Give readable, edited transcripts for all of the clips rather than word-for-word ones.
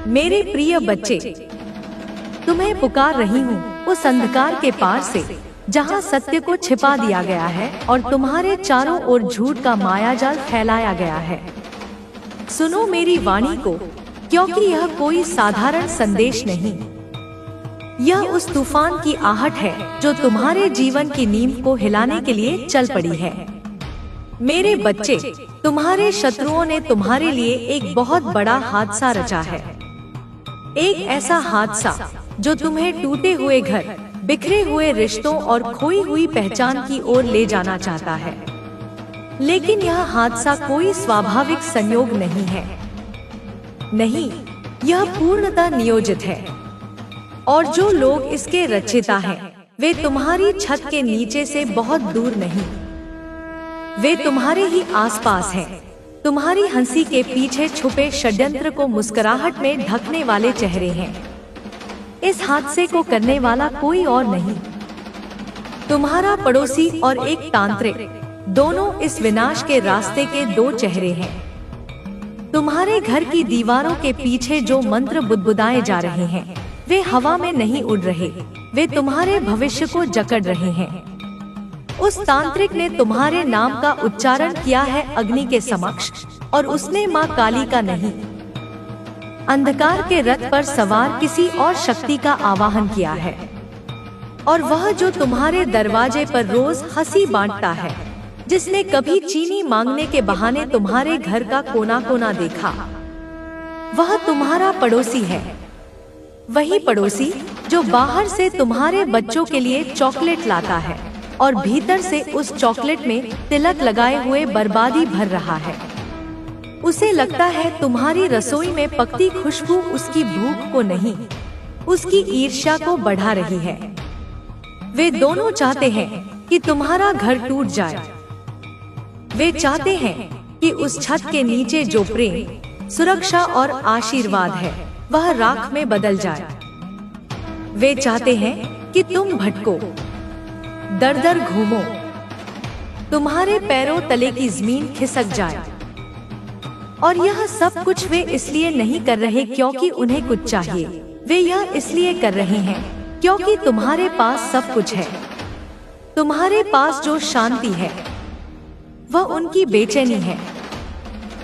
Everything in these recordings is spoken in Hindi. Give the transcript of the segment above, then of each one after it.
मेरे प्रिय बच्चे, तुम्हें पुकार रही हूँ उस अंधकार के पार से जहाँ सत्य को छिपा दिया गया है और तुम्हारे चारों ओर झूठ का मायाजाल फैलाया गया है। सुनो मेरी वाणी को, क्योंकि यह कोई साधारण संदेश नहीं, यह उस तूफान की आहट है जो तुम्हारे जीवन की नींव को हिलाने के लिए चल पड़ी है। मेरे बच्चे, तुम्हारे शत्रुओं ने तुम्हारे लिए एक बहुत बड़ा हादसा रचा है। एक ऐसा हादसा जो तुम्हें टूटे हुए घर, बिखरे हुए रिश्तों और खोई हुई पहचान की ओर ले जाना चाहता है। लेकिन यह हादसा कोई स्वाभाविक संयोग नहीं है। नहीं, यह पूर्णतः नियोजित है। और जो लोग इसके रचयिता हैं, वे तुम्हारी छत के नीचे से बहुत दूर नहीं, वे तुम्हारे ही आसपास हैं। तुम्हारी हंसी के पीछे छुपे षड्यंत्र को मुस्कुराहट में ढकने वाले चेहरे हैं। इस हादसे को करने वाला कोई और नहीं, तुम्हारा पड़ोसी और एक तांत्रिक, दोनों इस विनाश के रास्ते के दो चेहरे हैं। तुम्हारे घर की दीवारों के पीछे जो मंत्र बुदबुदाए जा रहे हैं, वे हवा में नहीं उड़ रहे, वे तुम्हारे भविष्य को जकड़ रहे हैं। उस तांत्रिक ने तुम्हारे नाम का उच्चारण किया है अग्नि के समक्ष, और उसने माँ काली का नहीं, अंधकार के रथ पर सवार किसी और शक्ति का आवाहन किया है। और वह जो तुम्हारे दरवाजे पर रोज हंसी बांटता है, जिसने कभी चीनी मांगने के बहाने तुम्हारे घर का कोना कोना देखा, वह तुम्हारा पड़ोसी है। वही पड़ोसी जो बाहर से तुम्हारे बच्चों के लिए चॉकलेट लाता है और भीतर से उस चॉकलेट में तिलक लगाए हुए बर्बादी भर रहा है। उसे लगता है तुम्हारी रसोई में पकती खुशबू उसकी भूख को नहीं, उसकी ईर्ष्या को बढ़ा रही है। वे दोनों चाहते हैं कि तुम्हारा घर टूट जाए। वे चाहते हैं कि उस छत के नीचे जो प्रेम, सुरक्षा और आशीर्वाद है, वह राख में बदल जाए। वे चाहते हैं कि तुम भटको, दर दर घूमो, तुम्हारे पैरों तले की जमीन खिसक जाए। और यह सब कुछ वे इसलिए नहीं कर रहे क्योंकि उन्हें कुछ चाहिए, वे यह इसलिए कर रहे हैं क्योंकि तुम्हारे पास सब कुछ है। तुम्हारे पास जो शांति है, वह उनकी बेचैनी है।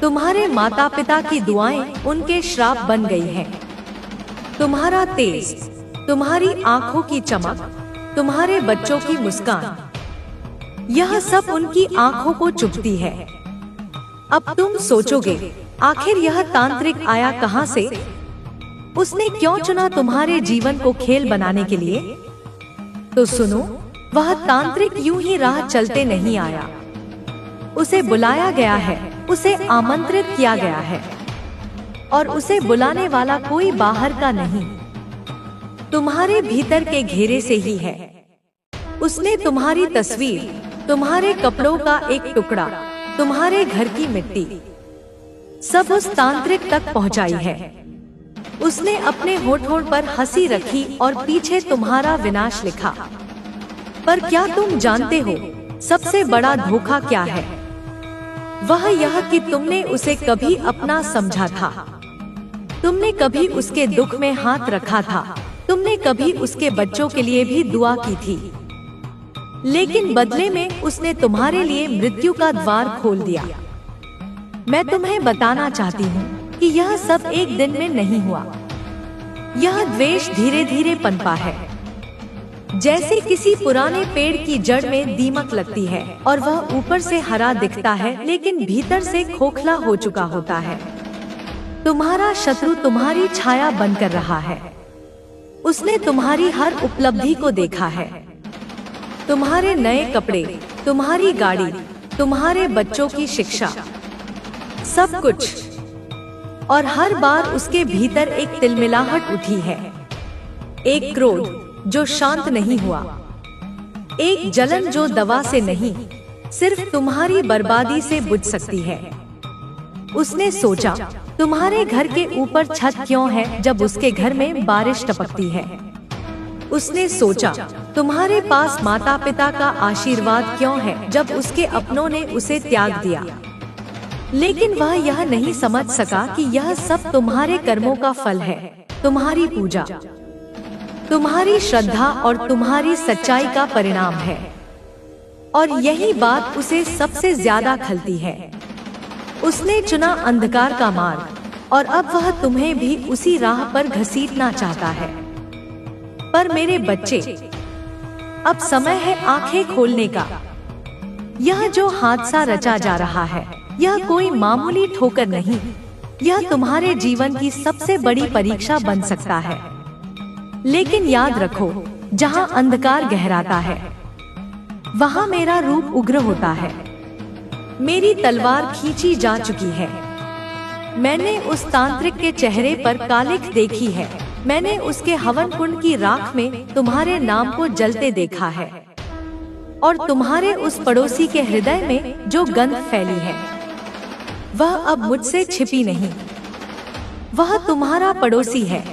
तुम्हारे माता पिता की दुआएं उनके श्राप बन गई हैं। तुम्हारा तेज, तुम्हारी आंखों की चमक, तुम्हारे बच्चों की मुस्कान, यह सब उनकी आंखों को चुभती है। अब तुम सोचोगे, आखिर यह तांत्रिक आया कहां से? उसने क्यों चुना तुम्हारे जीवन को खेल बनाने के लिए? तो सुनो, वह तांत्रिक यूं ही राह चलते नहीं आया। उसे बुलाया गया है, उसे आमंत्रित किया गया है, और उसे बुलाने वाला कोई बाहर का नहीं, तुम्हारे भीतर के घेरे से ही है। उसने तुम्हारी तस्वीर, तुम्हारे कपड़ों का एक टुकड़ा, तुम्हारे घर की मिट्टी, सब उस तांत्रिक तक पहुंचाई है। उसने अपने होठों पर हंसी रखी और पीछे तुम्हारा विनाश लिखा। पर क्या तुम जानते हो सबसे बड़ा धोखा क्या है? वह यह कि तुमने उसे कभी अपना समझा था, तुमने कभी उसके दुख में हाथ रखा था, तुमने कभी उसके बच्चों के लिए भी दुआ की थी, लेकिन बदले में उसने तुम्हारे लिए मृत्यु का द्वार खोल दिया। मैं तुम्हें बताना चाहती हूँ कि यह सब एक दिन में नहीं हुआ। यह द्वेष धीरे धीरे पनपा है, जैसे किसी पुराने पेड़ की जड़ में दीमक लगती है और वह ऊपर से हरा दिखता है लेकिन भीतर से खोखला हो चुका होता है। तुम्हारा शत्रु तुम्हारी छाया बनकर रहा है। उसने तुम्हारी हर उपलब्धि को देखा है, तुम्हारे नए कपड़े, तुम्हारी गाड़ी, तुम्हारे बच्चों की शिक्षा, सब कुछ। और हर बार उसके भीतर एक तिलमिलाहट उठी है, एक क्रोध जो शांत नहीं हुआ, एक जलन जो दवा से नहीं, सिर्फ तुम्हारी बर्बादी से बुझ सकती है। उसने सोचा, तुम्हारे घर के ऊपर छत क्यों है जब उसके घर में बारिश टपकती है? उसने सोचा, तुम्हारे पास माता पिता का आशीर्वाद क्यों है जब उसके अपनों ने उसे त्याग दिया? लेकिन वह यह नहीं समझ सका कि यह सब तुम्हारे कर्मों का फल है, तुम्हारी पूजा, तुम्हारी श्रद्धा और तुम्हारी सच्चाई का परिणाम है। और यही बात उसे सबसे ज्यादा खलती है। उसने चुना अंधकार का मार्ग और अब वह तुम्हें भी उसी राह पर घसीटना चाहता है। पर मेरे बच्चे, अब समय है आंखें खोलने का। यह जो हादसा रचा जा रहा है, यह कोई मामूली ठोकर नहीं, यह तुम्हारे जीवन की सबसे बड़ी परीक्षा बन सकता है। लेकिन याद रखो, जहाँ अंधकार गहराता है, वहाँ मेरा रूप उग्र होता है। मेरी तलवार खींची जा चुकी है। मैंने उस तांत्रिक के चेहरे पर कालिख देखी है। मैंने उसके हवन कुंड की राख में तुम्हारे नाम को जलते देखा है। और तुम्हारे उस पड़ोसी के हृदय में जो गंध फैली है, वह अब मुझसे छिपी नहीं। वह तुम्हारा पड़ोसी है।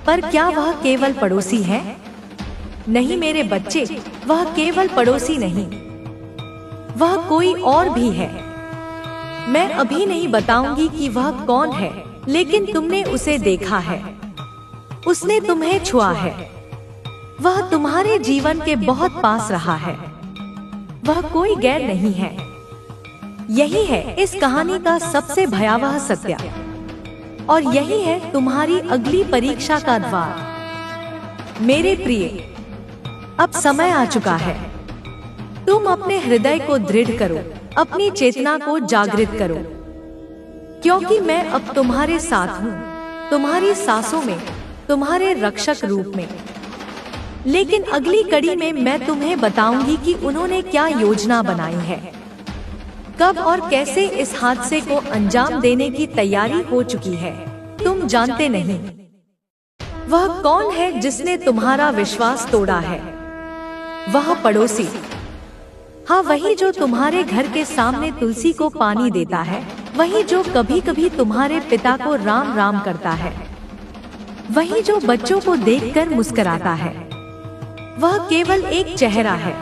पर क्या वह केवल पड़ोसी है? नहीं मेरे बच्चे, वह केवल पड़ोसी नहीं, वह कोई और भी है। मैं अभी नहीं बताऊंगी कि वह कौन है, लेकिन तुमने उसे देखा है, उसने तुम्हें छुआ है। वह तुम्हारे जीवन के बहुत पास रहा है। वह कोई गैर नहीं है। यही है इस कहानी का सबसे भयावह सत्य। और यही है तुम्हारी अगली परीक्षा का द्वार। मेरे प्रिय, अब समय आ चुका है। तुम अपने हृदय को दृढ़ करो, अपनी चेतना को जागृत करो, क्योंकि मैं अब तुम्हारे साथ हूँ, तुम्हारी सांसों में, तुम्हारे रक्षक रूप में। लेकिन अगली कड़ी में मैं तुम्हें बताऊंगी कि उन्होंने क्या योजना बनाई है, कब और कैसे इस हादसे को अंजाम देने की तैयारी हो चुकी है। तुम जानते नहीं वह कौन है जिसने तुम्हारा विश्वास तोड़ा है। वह पड़ोसी, हाँ वही जो तुम्हारे घर के सामने तुलसी को पानी देता है, वही जो कभी कभी तुम्हारे पिता को राम राम करता है, वही जो बच्चों को देखकर मुस्कुराता है। वह केवल एक चेहरा है,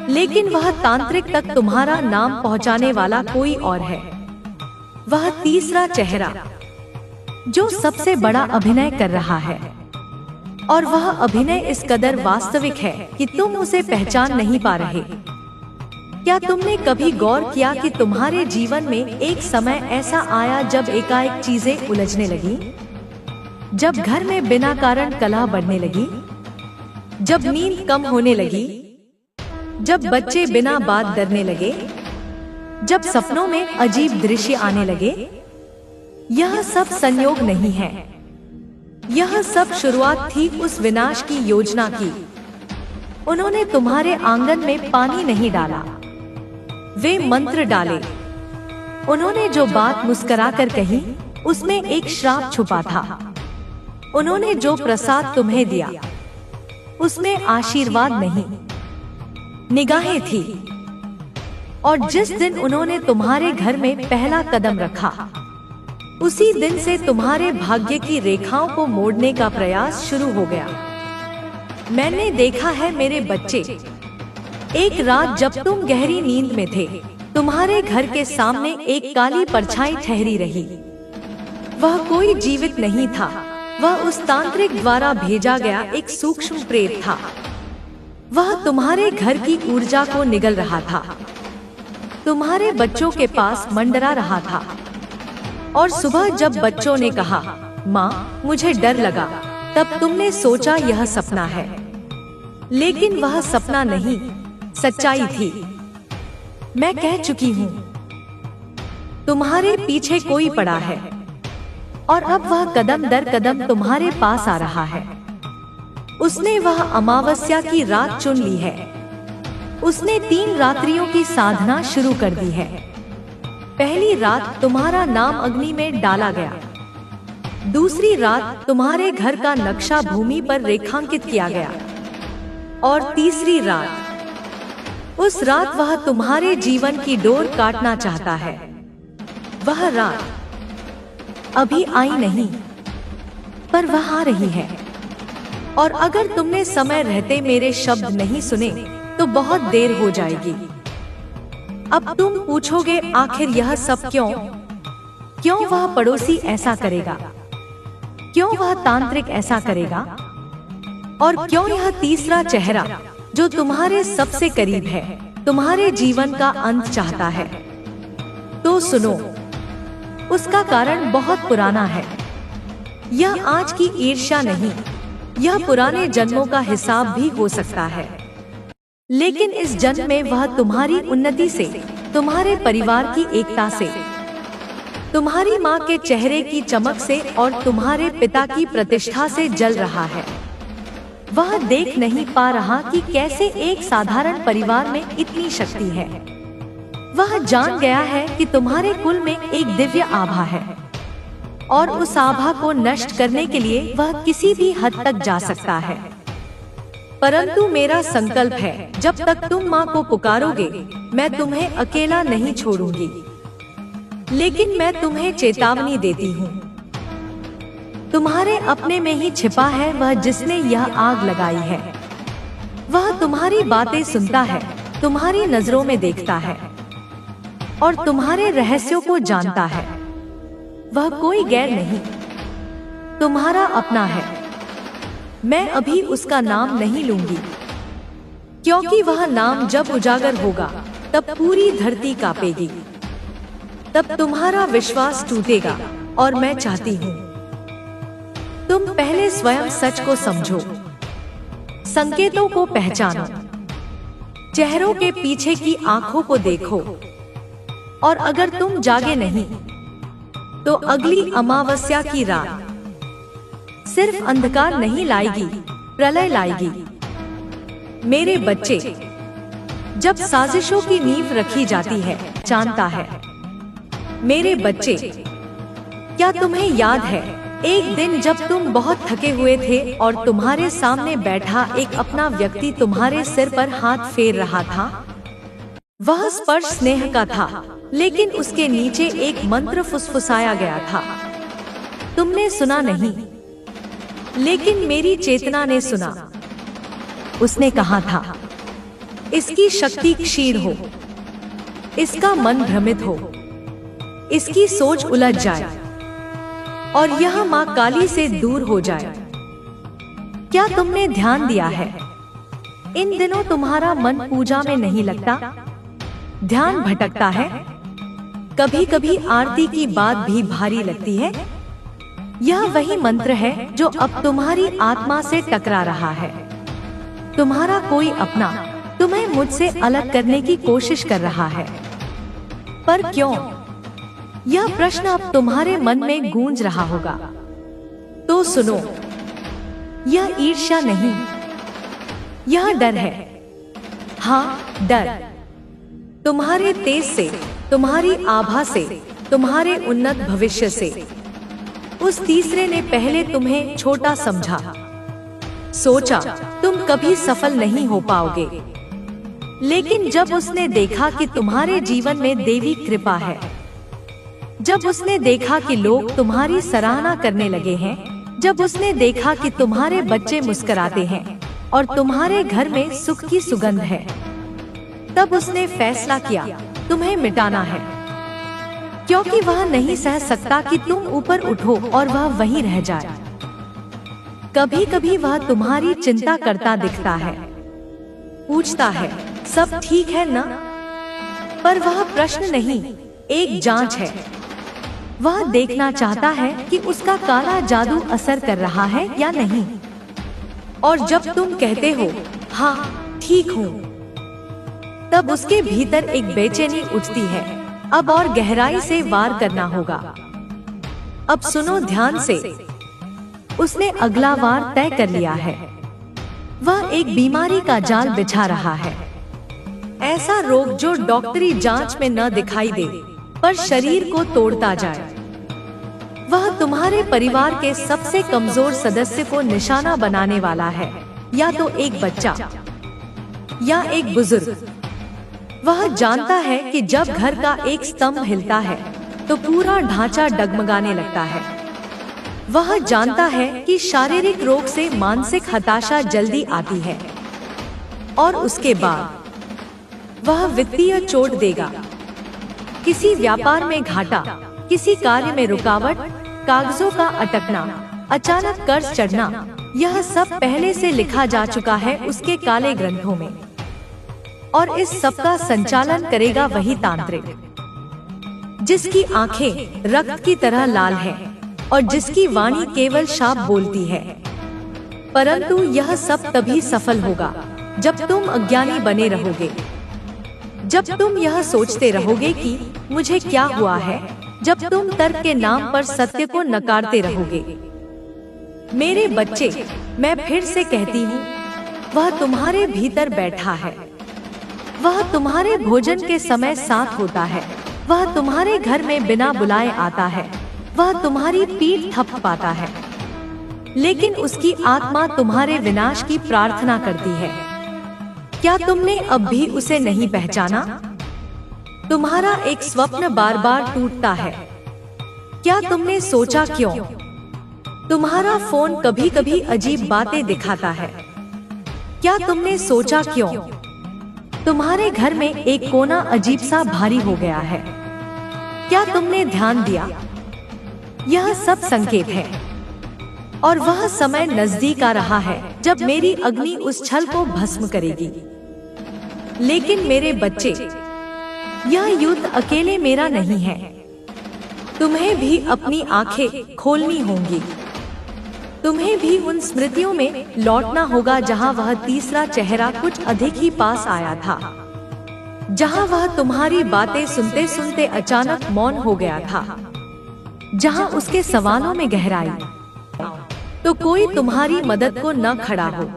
लेकिन वह तांत्रिक तक तुम्हारा नाम पहुंचाने वाला कोई और है। वह तीसरा चेहरा जो सबसे बड़ा अभिनय कर रहा है, और वह अभिनय इस कदर वास्तविक है कि तुम उसे पहचान नहीं पा रहे। क्या तुमने कभी गौर किया कि तुम्हारे जीवन में एक समय ऐसा आया जब एकाएक चीजें उलझने लगी, जब घर में बिना कारण कलह बढ़ने लगी, जब नींद कम होने लगी, जब बच्चे बिना बात डरने लगे, जब सपनों में अजीब दृश्य आने लगे? यह सब संयोग नहीं है, यह सब शुरुआत थी उस विनाश की योजना की। उन्होंने तुम्हारे आंगन में पानी नहीं डाला, वे मंत्र डाले। उन्होंने जो बात मुस्कुराकर कही, उसमें एक श्राप छुपा था। उन्होंने जो प्रसाद तुम्हें दिया, उसमें आशीर्वाद नहीं, निगाहें थी। और जिस दिन उन्होंने तुम्हारे घर में पहला कदम रखा, उसी दिन से तुम्हारे भाग्य की रेखाओं को मोड़ने का प्रयास शुरू हो गया। मैंने देखा है मेरे बच्चे, एक रात जब तुम गहरी नींद में थे, तुम्हारे घर के सामने एक काली परछाई ठहरी रही। वह कोई जीवित नहीं था, वह उस तांत्रिक द्वारा भेजा गया एक सूक्ष्म प्रेत था। वह तुम्हारे घर की ऊर्जा को निगल रहा था, तुम्हारे बच्चों के पास मंडरा रहा था। और सुबह जब बच्चों ने कहा, माँ मुझे डर लगा, तब तुमने सोचा यह सपना है। लेकिन वह सपना नहीं, सच्चाई थी। मैं कह चुकी हूँ, तुम्हारे पीछे कोई पड़ा है, और अब वह कदम दर कदम तुम्हारे पास आ रहा है। उसने वह अमावस्या की रात चुन ली है। उसने 3 रात्रियों की साधना शुरू कर दी है। पहली रात तुम्हारा नाम अग्नि में डाला गया। दूसरी रात तुम्हारे घर का नक्शा भूमि पर रेखांकित किया गया। और तीसरी रात, उस रात वह तुम्हारे जीवन की डोर काटना चाहता है। वह रात अभी आई नहीं, पर वह आ रही है। और अगर तुमने समय रहते मेरे शब्द नहीं सुने, तो बहुत देर हो जाएगी। अब तुम पूछोगे आखिर यह सब क्यों? क्यों वह पड़ोसी ऐसा करेगा? क्यों वह तांत्रिक ऐसा करेगा? और क्यों यह तीसरा चेहरा जो तुम्हारे सबसे करीब है तुम्हारे जीवन का अंत चाहता है? तो सुनो, उसका कारण बहुत पुराना है। यह आज की ईर्ष्या नहीं, यह पुराने जन्मों का हिसाब भी हो सकता है। लेकिन इस जन्म में वह तुम्हारी उन्नति से, तुम्हारे परिवार की एकता से, तुम्हारी माँ के चेहरे की चमक से और तुम्हारे पिता की प्रतिष्ठा से जल रहा है। वह देख नहीं पा रहा कि कैसे एक साधारण परिवार में इतनी शक्ति है। वह जान गया है कि तुम्हारे कुल में एक दिव्य आभा है और उस आभा को नष्ट करने के लिए वह किसी भी हद तक जा सकता है। परंतु मेरा संकल्प है, जब तक तुम माँ को पुकारोगे मैं तुम्हें अकेला नहीं छोड़ूंगी। लेकिन मैं तुम्हें चेतावनी देती हूँ, तुम्हारे अपने में ही छिपा है वह जिसने यह आग लगाई है। वह तुम्हारी बातें सुनता है, तुम्हारी नजरों में देखता है और तुम्हारे रहस्यों को जानता है। वह कोई गैर नहीं, तुम्हारा अपना है। मैं अभी उसका नाम नहीं लूंगी, क्योंकि वह नाम जब उजागर होगा तब पूरी धरती कांपेगी, तब तुम्हारा विश्वास टूटेगा। और मैं चाहती हूँ तुम पहले स्वयं सच को समझो, संकेतों को पहचानो, चेहरों के पीछे की आंखों को देखो। और अगर तुम जागे नहीं तो अगली अमावस्या की रात सिर्फ अंधकार नहीं लाएगी, प्रलय लाएगी। मेरे बच्चे, जब साजिशों की नींव रखी जाती है जानता है। मेरे बच्चे, क्या तुम्हें याद है एक दिन जब तुम बहुत थके हुए थे और तुम्हारे सामने बैठा एक अपना व्यक्ति तुम्हारे सिर पर हाथ फेर रहा था? वह स्पर्श स्नेह का था, लेकिन उसके नीचे एक मंत्र फुसफुसाया गया था। तुमने सुना नहीं, लेकिन मेरी चेतना ने सुना। उसने कहा था, इसकी शक्ति क्षीण हो, इसका मन भ्रमित हो, इसकी सोच उलझ जाए और यह माँ काली से दूर हो जाए। क्या तुमने ध्यान दिया है, इन दिनों तुम्हारा मन पूजा में नहीं लगता, ध्यान भटकता है। कभी कभी आरती की बात भी भारी लगती है। यह वही मंत्र है जो अब तुम्हारी आत्मा से टकरा रहा है। तुम्हारा कोई अपना तुम्हें मुझसे अलग करने की कोशिश कर रहा है, पर क्यों? यह प्रश्न अब तुम्हारे मन में गूंज रहा होगा। तो सुनो, यह ईर्ष्या नहीं, यह डर है। हाँ, डर तुम्हारे तेज से, तुम्हारी आभा से, तुम्हारे उन्नत भविष्य से। उस तीसरे ने पहले तुम्हें छोटा समझा, सोचा तुम कभी सफल नहीं हो पाओगे। लेकिन जब उसने देखा कि तुम्हारे जीवन में देवी कृपा है, जब उसने देखा कि लोग तुम्हारी सराहना करने लगे हैं, जब उसने देखा कि तुम्हारे बच्चे मुस्कुराते हैं और तुम्हारे घर में सुख की सुगंध है, तब उसने फैसला किया तुम्हें मिटाना है। क्योंकि वह नहीं सह सकता कि तुम ऊपर उठो और वह वहीं रह जाए। कभी कभी वह तुम्हारी चिंता करता दिखता है, पूछता है सब ठीक है ना? पर वह प्रश्न नहीं, एक जांच है। वह देखना चाहता है कि उसका काला जादू असर कर रहा है या नहीं। और जब तुम कहते हो हाँ ठीक हूँ, तब उसके भीतर एक बेचैनी उठती है। अब और गहराई से वार करना होगा। अब सुनो ध्यान से, उसने अगला वार तय कर लिया है। वह एक बीमारी का जाल बिछा रहा है, ऐसा रोग जो डॉक्टरी जांच में न दिखाई दे पर शरीर को तोड़ता जाए। वह तुम्हारे परिवार के सबसे कमजोर सदस्य को निशाना बनाने वाला है, या तो एक बच्चा या एक बुजुर्ग। वह जानता है कि जब घर का एक स्तंभ हिलता है तो पूरा ढांचा डगमगाने लगता है। वह जानता है कि शारीरिक रोग से मानसिक हताशा जल्दी आती है और उसके बाद वह वित्तीय चोट देगा, किसी व्यापार में घाटा, किसी कार्य में रुकावट, कागजों का अटकना, अचानक कर्ज चढ़ना, यह सब पहले से लिखा जा चुका है उसके काले ग्रंथों में। और इस सब का संचालन करेगा वही तांत्रिक, जिसकी आंखें रक्त की तरह लाल हैं और जिसकी वाणी केवल शाप बोलती है। परंतु यह सब तभी सफल होगा जब तुम अज्ञानी बने रहोगे, जब तुम यह सोचते रहोगे कि मुझे क्या हुआ है, जब तुम तर्क के नाम पर सत्य को नकारते रहोगे। मेरे बच्चे, मैं फिर से कहती हूँ, वह तुम्हारे भीतर बैठा है, वह तुम्हारे भोजन के समय साथ होता है, वह तुम्हारे घर में बिना बुलाए आता है, वह तुम्हारी पीठ थपथपाता है, लेकिन उसकी आत्मा तुम्हारे विनाश की प्रार्थना करती है। क्या तुमने अब भी उसे नहीं पहचाना? तुम्हारा एक स्वप्न बार बार टूटता है। क्या तुमने सोचा क्यों? तुम्हारा फोन कभी कभी अजीब बातें दिखाता है। क्या तुमने सोचा क्यों? तुम्हारे घर में एक कोना अजीब सा भारी हो गया है। क्या तुमने ध्यान दिया? यह सब संकेत है, और वह समय नजदीक आ रहा है जब मेरी अग्नि उस छल को भस्म करेगी। लेकिन मेरे बच्चे, यह युद्ध अकेले मेरा नहीं है, तुम्हें भी अपनी आंखें खोलनी होंगी। तुम्हें भी उन स्मृतियों में लौटना होगा जहां वह तीसरा चेहरा कुछ अधिक ही पास आया था, जहां वह तुम्हारी बातें सुनते सुनते अचानक मौन हो गया था, जहां उसके सवालों में गहराई, तो कोई तुम्हारी मदद को न खड़ा हो।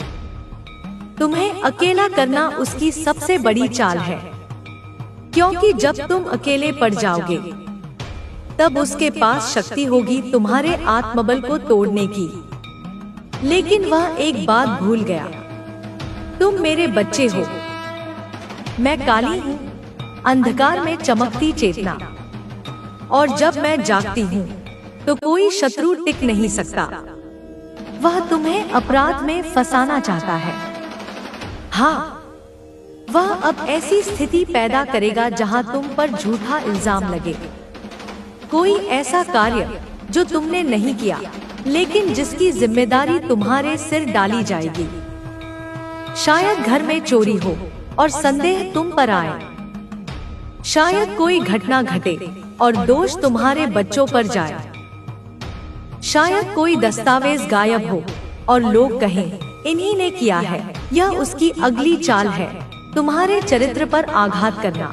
तुम्हें अकेला करना उसकी सबसे बड़ी चाल है, क्योंकि जब तुम अकेले पड़ जाओगे तब उसके पास शक्ति होगी तुम्हारे आत्मबल को तोड़ने की। लेकिन वह एक बात भूल गया, तुम मेरे बच्चे हो। मैं काली हूँ, अंधकार में चमकती चेतना, और जब मैं जागती हूँ तो कोई शत्रु टिक नहीं सकता। वह तुम्हें अपराध में फंसाना चाहता है। हाँ, वह अब ऐसी स्थिति पैदा करेगा जहां तुम पर झूठा इल्जाम लगे। कोई ऐसा कार्य जो तुमने नहीं किया, लेकिन जिसकी जिम्मेदारी तुम्हारे सिर डाली जाएगी। शायद घर में चोरी हो और संदेह तुम पर आए। शायद कोई घटना घटे और दोष तुम्हारे बच्चों पर जाए। शायद कोई दस्तावेज गायब हो और लोग कहें इन्हीं ने किया है। यह उसकी अगली चाल है, तुम्हारे चरित्र पर आघात करना।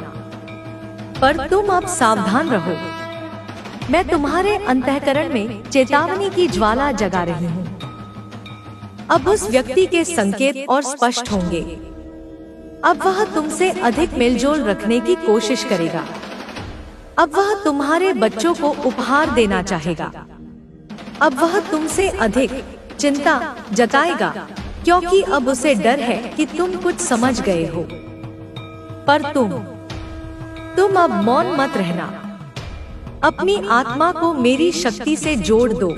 पर तुम अब सावधान रहो, मैं तुम्हारे अंतःकरण में चेतावनी की ज्वाला जगा रही हूँ। अब उस व्यक्ति के संकेत और स्पष्ट होंगे। अब वह तुमसे अधिक मेलजोल रखने की कोशिश करेगा। अब वह तुम्हारे बच्चों को उपहार देना चाहेगा। अब वह तुमसे अधिक चिंता जताएगा, क्योंकि अब उसे डर है कि तुम कुछ समझ गए हो। पर तुम अब मौन मत रहना। अपनी आत्मा को मेरी शक्ति से जोड़ दो।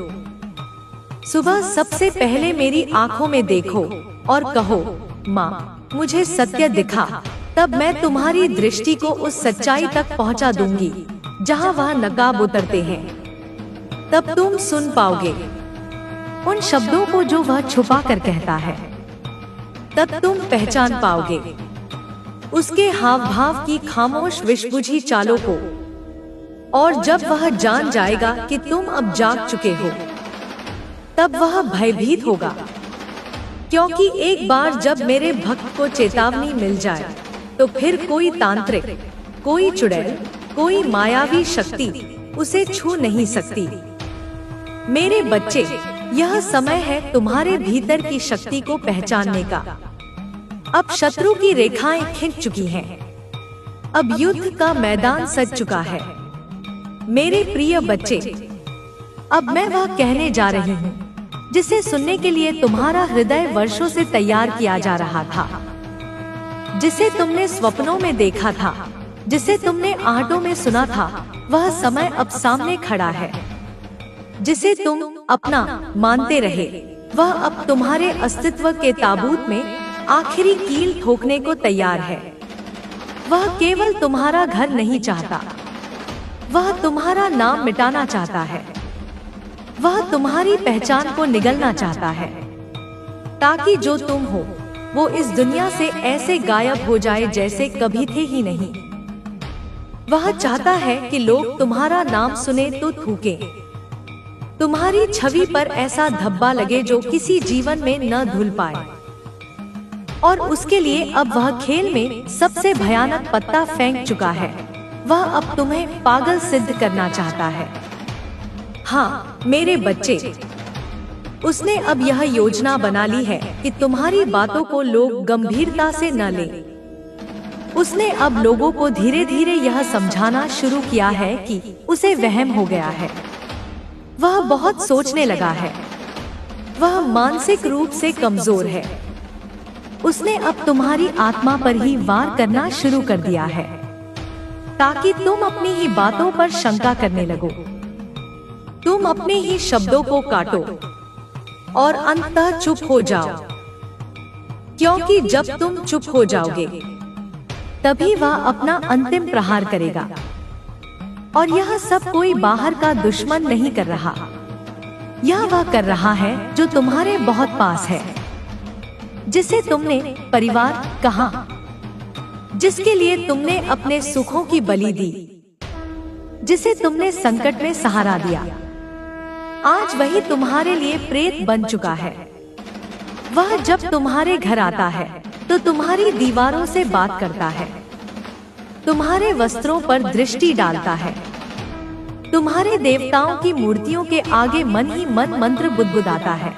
सुबह सबसे पहले मेरी आंखों में देखो और कहो, माँ, मुझे सत्य दिखा। तब मैं तुम्हारी दृष्टि को उस सच्चाई तक पहुँचा दूंगी जहाँ वह नकाब उतरते हैं। तब तुम सुन पाओगे उन शब्दों को जो वह छुपा कर कहता है। तब तुम पहचान पाओगे उसके हाव भाव की खामोश विषबुझी चालों को। और जब वह जान जाएगा कि तुम अब जाग चुके हो, तब वह भयभीत होगा, क्योंकि एक बार जब मेरे भक्त को चेतावनी मिल जाए तो फिर कोई तांत्रिक, कोई चुड़ैल, कोई मायावी शक्ति उसे छू नहीं सकती। मेरे बच्चे, यह समय है तुम्हारे भीतर की शक्ति को पहचानने का। अब शत्रु की रेखाएं खिंच चुकी हैं। अब युद्ध का मैदान सज चुका है। मेरे प्रिय बच्चे, अब मैं वह कहने जा रही हूँ जिसे सुनने के लिए तुम्हारा हृदय वर्षों से तैयार किया जा रहा था, जिसे तुमने स्वप्नों में देखा था, जिसे तुमने आहटों में सुना था। वह समय अब सामने खड़ा है। जिसे तुम अपना मानते रहे, वह अब तुम्हारे अस्तित्व के ताबूत में आखिरी कील ठोकने को तैयार है। वह केवल तुम्हारा घर नहीं चाहता, वह तुम्हारा नाम मिटाना चाहता है। वह तुम्हारी पहचान को निगलना चाहता है, ताकि जो तुम हो वो इस दुनिया से ऐसे गायब हो जाए जैसे कभी थे ही नहीं। वह चाहता है कि लोग तुम्हारा नाम सुने तो थूके, तुम्हारी छवि पर ऐसा धब्बा लगे जो किसी जीवन में न धुल पाए। और उसके लिए अब वह खेल में सबसे भयानक पत्ता फेंक चुका है। वह अब तुम्हें पागल सिद्ध करना चाहता है। हाँ मेरे बच्चे, उसने अब यह योजना बना ली है कि तुम्हारी बातों को लोग गंभीरता से न लें। उसने अब लोगों को धीरे धीरे यह समझाना शुरू किया है कि उसे वहम हो गया है। वह बहुत सोचने लगा है, वह मानसिक रूप से कमजोर है। उसने अब तुम्हारी आत्मा पर ही वार करना शुरू कर दिया है, ताकि तुम अपनी ही बातों पर शंका करने लगो। तुम अपने ही शब्दों को काटो और अंततः चुप हो जाओ, क्योंकि जब तुम चुप हो जाओगे तभी वह अपना अंतिम प्रहार करेगा। और यह सब कोई बाहर का दुश्मन नहीं कर रहा, यह वह कर रहा है जो तुम्हारे बहुत पास है, जिसे तुमने परिवार कहा, जिसके लिए तुमने अपने सुखों की बलि दी, जिसे तुमने संकट में सहारा दिया। आज वही तुम्हारे लिए प्रेत बन चुका है। वह जब तुम्हारे घर आता है तो तुम्हारी दीवारों से बात करता है, तुम्हारे वस्त्रों पर दृष्टि डालता है, तुम्हारे देवताओं की मूर्तियों के आगे मन ही मन मंत्र बुदबुदाता है।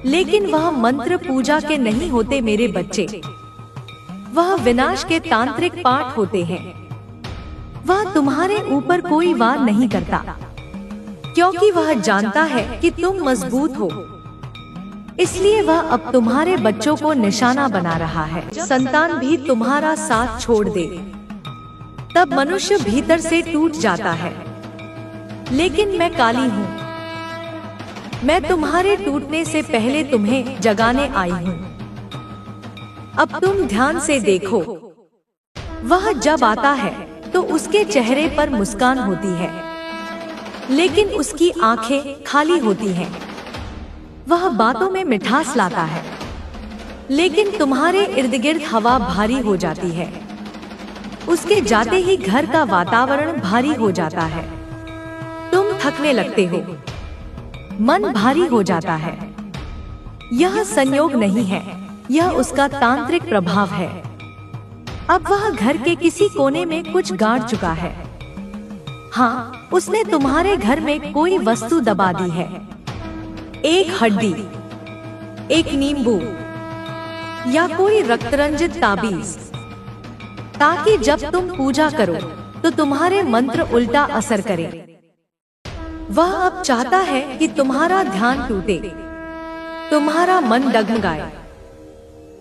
लेकिन वह मंत्र पूजा के नहीं होते मेरे बच्चे, वह विनाश के तांत्रिक पाठ होते हैं। वह तुम्हारे ऊपर कोई वार नहीं करता, क्योंकि वह जानता है कि तुम मजबूत हो। इसलिए वह अब तुम्हारे बच्चों को निशाना बना रहा है। संतान भी तुम्हारा साथ छोड़ दे तब मनुष्य भीतर से टूट जाता है। लेकिन मैं काली हूँ, मैं तुम्हारे टूटने से पहले तुम्हें जगाने आई हूँ। अब तुम ध्यान से देखो, वह जब आता है तो उसके चेहरे पर मुस्कान होती है, लेकिन उसकी आंखें खाली होती हैं। वह बातों में मिठास लाता है, लेकिन तुम्हारे इर्द गिर्द हवा भारी हो जाती है। उसके जाते ही घर का वातावरण भारी हो जाता है। तुम थकने लगते हो, मन भारी हो जाता है। यह संयोग नहीं है, यह उसका तांत्रिक प्रभाव है। अब वह घर के किसी कोने में कुछ गाड़ चुका है। हाँ, उसने तुम्हारे घर में कोई वस्तु दबा दी है, एक हड्डी, एक नींबू या कोई रक्तरंजित ताबीज, ताकि जब तुम पूजा करो तो तुम्हारे मंत्र उल्टा असर करें। वह अब चाहता है कि तुम्हारा ध्यान टूटे, तुम्हारा मन डगमगाए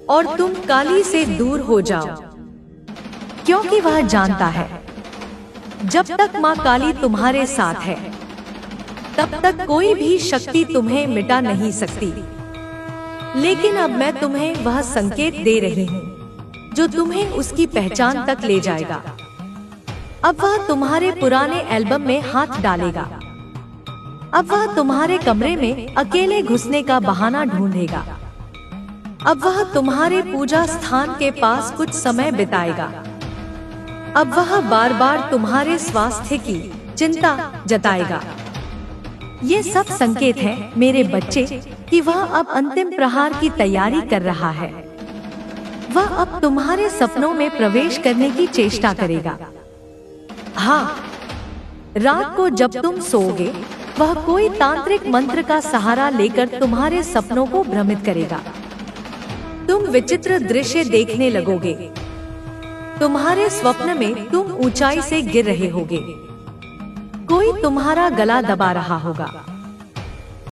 और तुम काली से दूर हो जाओ, क्योंकि वह जानता है जब तक माँ काली तुम्हारे साथ है तब तक कोई भी शक्ति तुम्हें मिटा नहीं सकती। लेकिन अब मैं तुम्हें वह संकेत दे रही हूँ जो तुम्हें उसकी पहचान तक ले जाएगा। अब वह तुम्हारे पुराने एल्बम में हाथ डालेगा। अब वह तुम्हारे कमरे में अकेले घुसने का बहाना ढूंढेगा। अब वह तुम्हारे पूजा स्थान के पास कुछ समय बिताएगा। अब वह बार बार तुम्हारे स्वास्थ्य की चिंता जताएगा। ये सब संकेत हैं मेरे बच्चे कि वह अब अंतिम प्रहार की तैयारी कर रहा है। वह अब तुम्हारे सपनों में प्रवेश करने की चेष्टा करेगा। हाँ, रात को जब तुम सोओगे वह कोई तांत्रिक मंत्र का सहारा लेकर तुम्हारे सपनों को भ्रमित करेगा। तुम विचित्र दृश्य देखने लगोगे। तुम्हारे स्वप्न में तुम ऊंचाई से गिर रहे होगे, कोई तुम्हारा गला दबा रहा होगा।